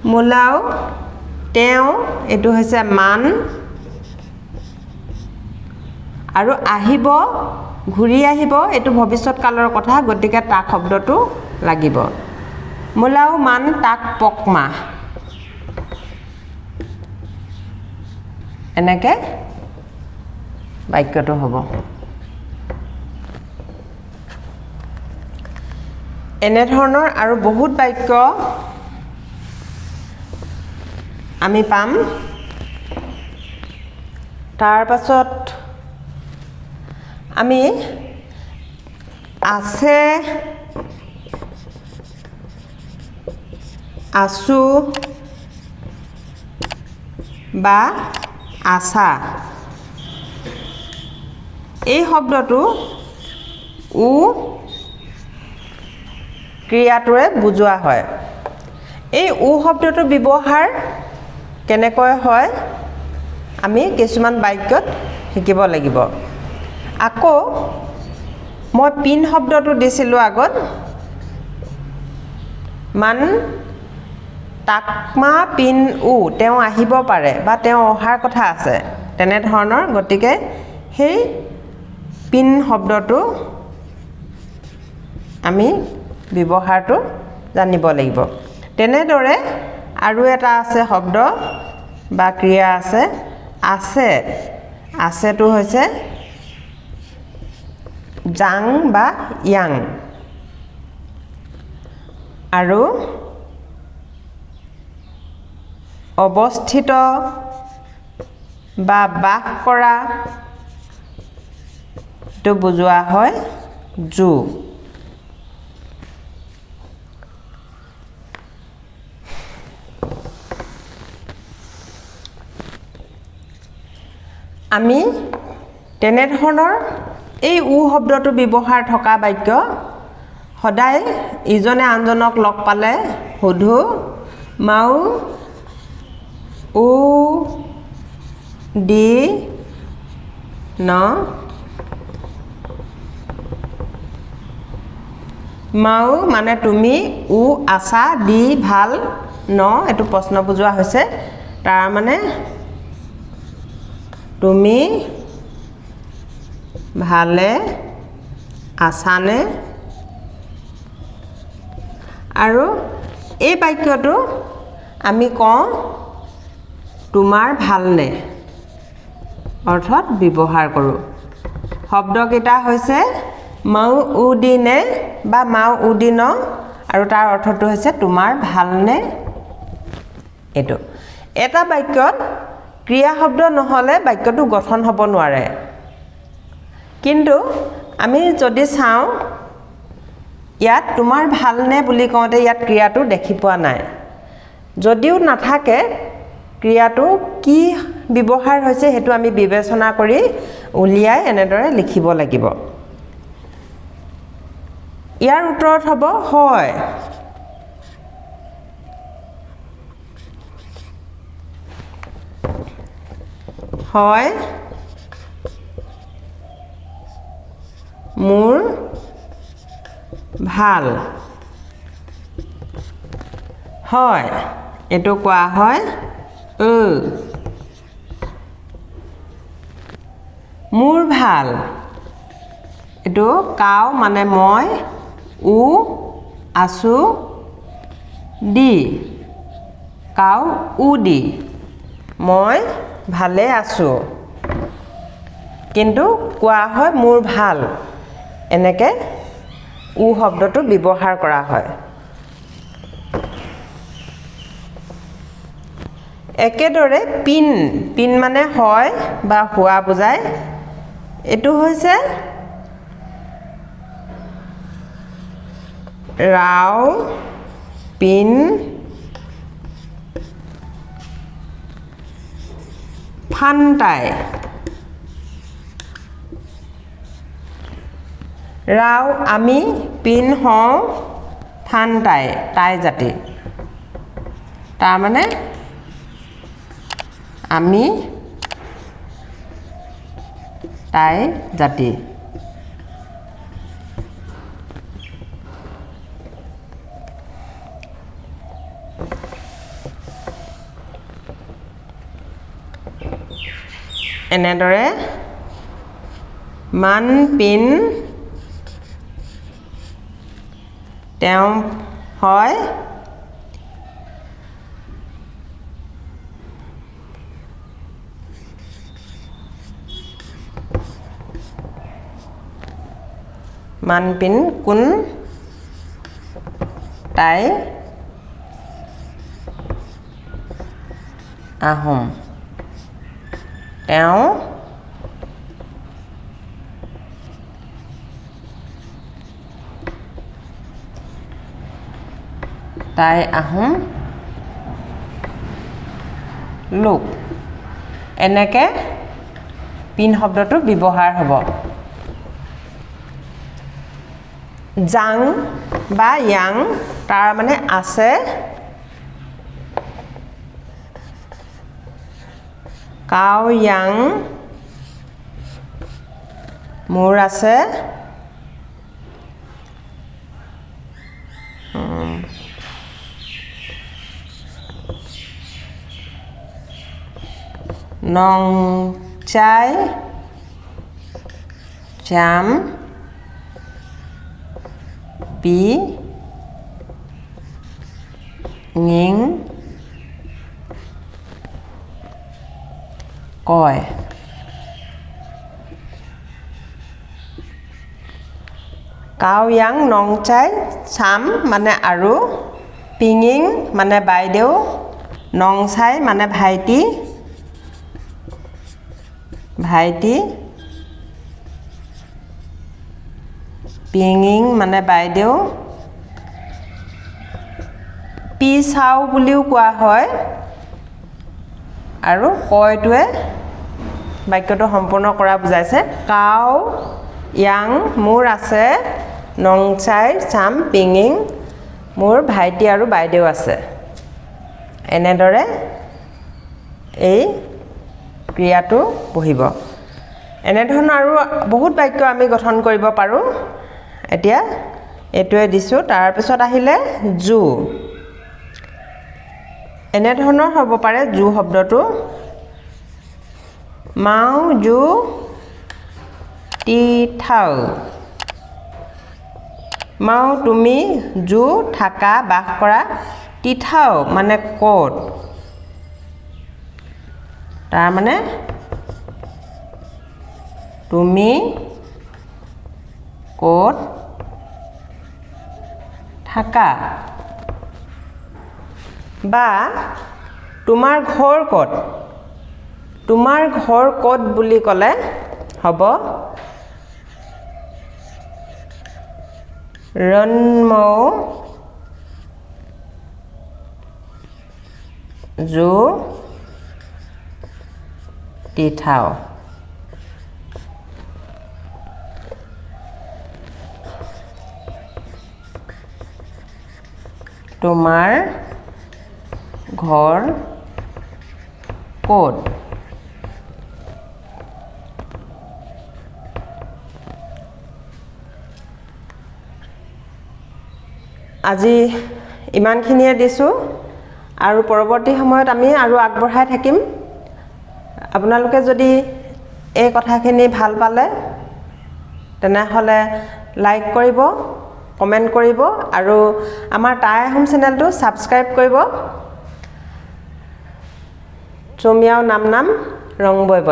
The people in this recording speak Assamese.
মোলাও তেওঁ এটো হৈছে মান আৰু আহিব ঘূৰি আহিব এটো ভৱিষ্যৎ কালৰ কথা গতিকে তাক শব্দটো লাগিব মোলাও মান তাক পকমা এনেকে বাক্যটো হ'ব এনে ধৰণৰ আৰু বহুত বাক্য আমি পাম তাৰ পাছত আমি আছে আসু বা আশা এই শব্দটো উ ক্ৰিয়াটোৰে বুজোৱা হয় এই উ শব্দটো ব্যৱহাৰ কেনেকৈ হয় আমি কিছুমান বাক্যত শিকিব লাগিব আকৌ মই পিন শব্দটো দিছিলো আগত মান তাকমা পিন উ তেওঁ আহিব পাৰে বা তেওঁ অহাৰ কথা আছে তেনে ধৰণৰ গতিকে সেই পিন শব্দটো আমি ব্যৱহাৰটো জানিব লাগিব তেনেদৰে আৰু এটা আছে শব্দ বা ক্ৰিয়া আছে আছেটো হৈছে জাং বা ইয়াং আৰু অৱস্থিত বা বাস কৰা তো বুজোৱা হয় জু আমি তেনে ধৰণৰ এই উ শব্দটো ব্যৱহাৰ থকা বাক্য সদায় ইজনে আনজনক লগ পালে সুধু মাউ উ দি ন মাউ মানে তুমি উ আশা দি ভাল ন এটো প্ৰশ্ন বুজোৱা হৈছে তাৰ মানে তুমি ভালে আছানে আৰু এই বাক্যটো আমি কওঁ তোমাৰ ভালনে অৰ্থাৎ ব্যৱহাৰ কৰোঁ শব্দকেইটা হৈছে মাউ উ দিনে বা মাউ উ দিন আৰু তাৰ অৰ্থটো হৈছে তোমাৰ ভালনে এটো এটা বাক্যত ক্ৰিয়া শব্দ নহলে বাক্যটো গঠন হ'ব নোৱাৰে কিন্তু আমি যদি চাওঁ ইয়াত তোমাৰ ভালনে বুলি কওঁতে ইয়াত ক্ৰিয়াটো দেখি পোৱা নাই যদিও নাথাকে ক্ৰিয়াটো কি ব্যৱহাৰ হৈছে হেতু আমি বিবেচনা কৰি উলিয়াই এনেদৰে লিখিব লাগিব ইয়াৰ উত্তৰত হ'ব হয় হয় মোৰ ভাল হয় এটো কোৱা হয় মোৰ ভাল এটো কাও মানে মই উ আসু দি কাও উ দি মই ভালে আছো কিন্তু কোৱা হয় মোৰ ভাল এনেকে উ শব্দটো ব্যৱহাৰ কৰা হয় একেদৰে পিন মানে হয় বা হোৱা বুজায় এটো হৈছে ৰাও পিন ফান্তাই ৰাও আমি পিন হওঁ ফান্তাই তাই জাতি তাৰ মানে আমি তাই জাতি এনেদৰে মান পিন তেওঁ হয় মানপিন কোন টাই আহোম তেওঁ টাই আহোম লোক এনেকে পিন শব্দটো ব্যৱহাৰ হ'ব জাং বা ইয়াং তাৰ মানে আছে কাও ইয়াং মোৰ আছে নং চাই জাম পি নিং কয় কাও ইয়াং নং চাই চাম মানে আৰু পিঙিং মানে বাইদেউ নং চাই মানে ভাইটি পিঙিং মানে বাইদেউ পি চাও বুলিও কোৱা হয় আৰু কয়টোৱে বাক্যটো সম্পূৰ্ণ কৰা বুজাইছে কাও ইয়াং মোৰ আছে নং চাই চাম পিঙিং মোৰ ভাইটি আৰু বাইদেউ আছে এনেদৰে এই ক্ৰিয়াটো বহিব এনেধৰণৰ আৰু বহুত বাক্য আমি গঠন কৰিব পাৰোঁ এতিয়া এটোৱে দিছো তাৰ পিছত আহিলে জু এনেধৰণৰ হ'ব পাৰে জু শব্দটো মাও জু টি থাও মাও তুমি জু থাকা বাস কৰা টি থাও মানে ক'ত তাৰ মানে তুমি ক'ত থাকা বা তোমাৰ ঘৰ ক'ত বুলি ক'লে হ'ব ৰনমৌ জু টিথাও তোমাৰ ঘৰ ক'ত আজি ইমানখিনিয়ে দিছো আৰু পৰৱৰ্তী সময়ত আমি আৰু আগবঢ়াই থাকিম আপোনালোকে যদি এই কথাখিনি ভাল পালে তেনেহলে লাইক কৰিব কমেন্ট কৰিব আৰু আমাৰ টাই আহোম চেনেলটো সাবস্ক্ৰাইব কৰিব চমিয়াও নাম ৰং বয়